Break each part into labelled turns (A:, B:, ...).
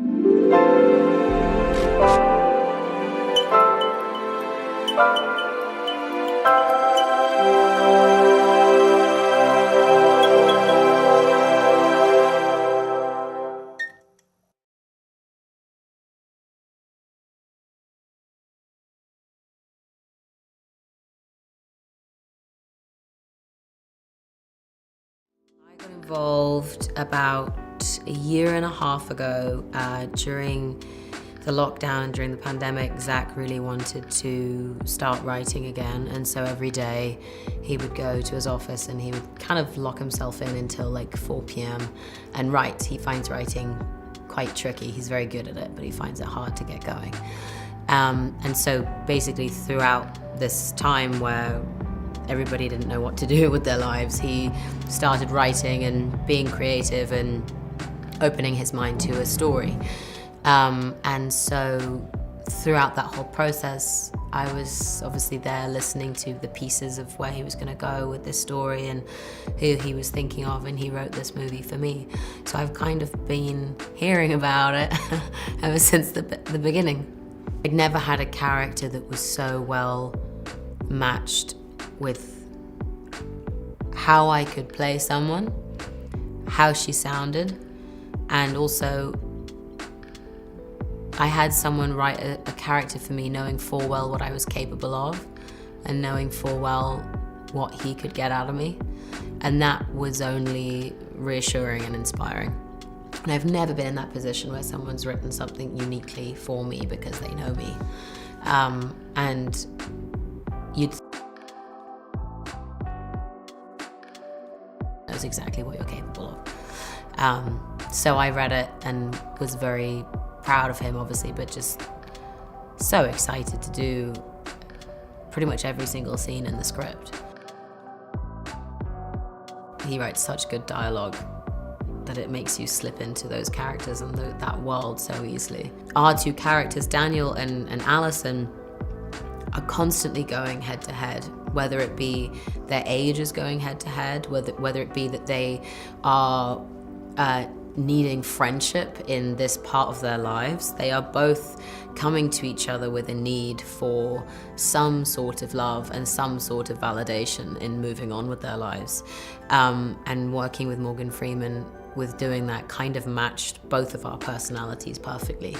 A: I got involved about a year and a half ago during the lockdown, during the pandemic. Zach really wanted to start writing again, and so every day he would go to his office and he would kind of lock himself in until like 4 p.m. and write. He finds writing quite tricky. He's very good at it, but he finds it hard to get going. And so basically throughout this time where everybody didn't know what to do with their lives, he started writing and being creative and opening his mind to a story. And so throughout that whole process, I was obviously there listening to the pieces of where he was going to go with this story and who he was thinking of, and he wrote this movie for me. So I've kind of been hearing about it ever since the beginning. I'd never had a character that was so well matched with how I could play someone, how she sounded, and also I had someone write a character for me knowing full well what I was capable of and knowing full well what he could get out of me. And that was only reassuring and inspiring. And I've never been in that position where someone's written something uniquely for me because they know me. And you'd knows exactly what you're capable of. So I read it and was very proud of him, obviously, but just so excited to do pretty much every single scene in the script. He writes such good dialogue that it makes you slip into those characters and that world so easily. Our two characters, Daniel and Allison, are constantly going head to head, whether it be their age is going head to head, whether it be that they are needing friendship in this part of their lives. They are both coming to each other with a need for some sort of love and some sort of validation in moving on with their lives. And working with Morgan Freeman with doing that kind of matched both of our personalities perfectly.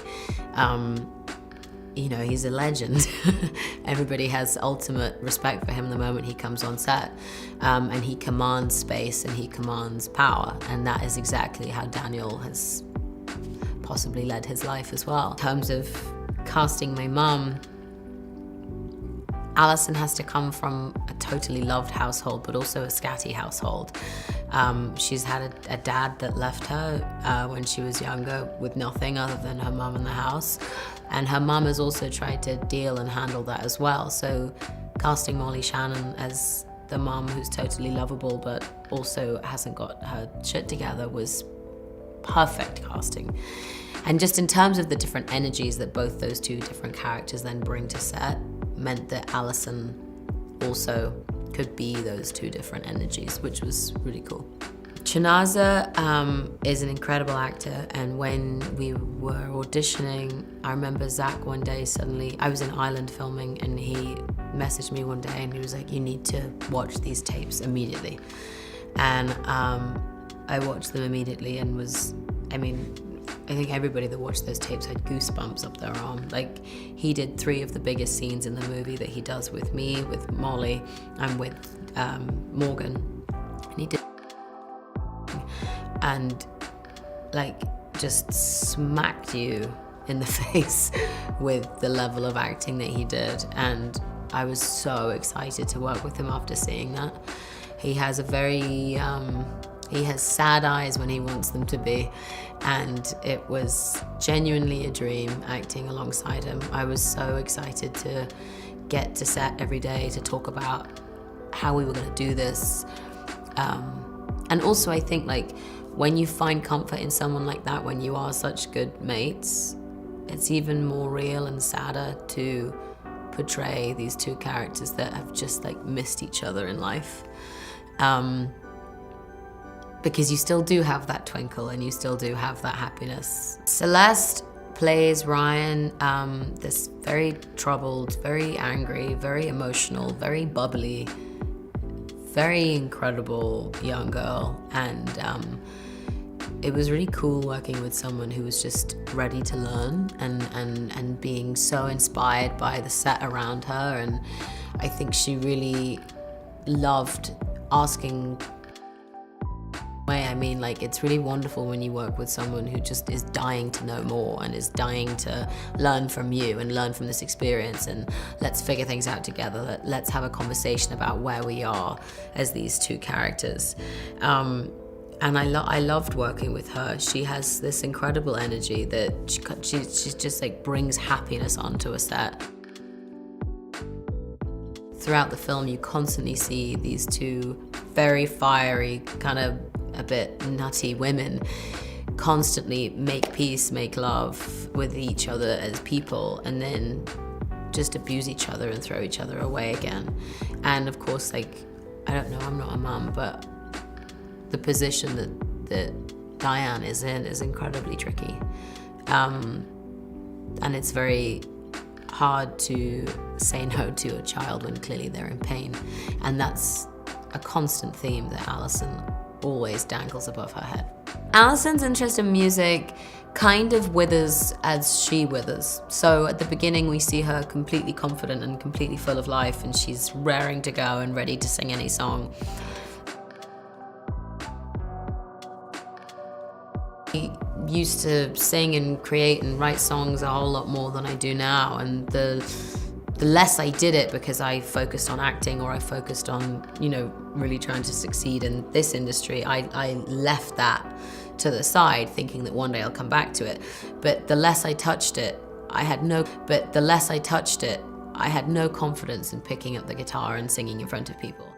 A: You know, he's a legend. Everybody has ultimate respect for him the moment he comes on set. And he commands space and he commands power. And that is exactly how Daniel has possibly led his life as well. In terms of casting my mum, Allison has to come from a totally loved household, but also a scatty household. She's had a dad that left her when she was younger with nothing other than her mum in the house. And her mum has also tried to deal and handle that as well. So casting Molly Shannon as the mum who's totally lovable but also hasn't got her shit together was perfect casting. And just in terms of the different energies that both those two different characters then bring to set, meant that Allison also could be those two different energies, which was really cool. Chinaza is an incredible actor, and when we were auditioning, I remember Zach one day suddenly, I was in Ireland filming, and he messaged me one day and he was like, you need to watch these tapes immediately. And I watched them immediately and I think everybody that watched those tapes had goosebumps up their arm. Like, he did 3 of the biggest scenes in the movie that he does with me, with Molly, and with Morgan. And he did, and like, just smacked you in the face with the level of acting that he did. And I was so excited to work with him after seeing that. He has a very, he has sad eyes when he wants them to be, and it was genuinely a dream acting alongside him. I was so excited to get to set every day to talk about how we were going to do this. And also, I think, like, when you find comfort in someone like that, when you are such good mates, it's even more real and sadder to portray these two characters that have just, like, missed each other in life. because you still do have that twinkle and you still do have that happiness. Celeste plays Ryan, this very troubled, very angry, very emotional, very bubbly, very incredible young girl. And it was really cool working with someone who was just ready to learn and being so inspired by the set around her. And I think she really loved asking. I mean, like, it's really wonderful when you work with someone who just is dying to know more and is dying to learn from you and learn from this experience, and let's figure things out together. Let's have a conversation about where we are as these two characters. And I loved working with her. She has this incredible energy that she just like brings happiness onto a set. Throughout the film, you constantly see these two very fiery, kind of a bit nutty women constantly make peace, make love with each other as people, and then just abuse each other and throw each other away again. And of course, like, I don't know, I'm not a mum, but the position that Diane is in is incredibly tricky. And it's very hard to say no to a child when clearly they're in pain. And that's a constant theme that Alison always dangles above her head. Alison's interest in music kind of withers as she withers. So at the beginning we see her completely confident and completely full of life, and she's raring to go and ready to sing any song. I used to sing and create and write songs a whole lot more than I do now, and the less I did it because I focused on acting or I focused on, you know, really trying to succeed in this industry, I left that to the side thinking that one day I'll come back to it. But the less I touched it, I had no confidence in picking up the guitar and singing in front of people.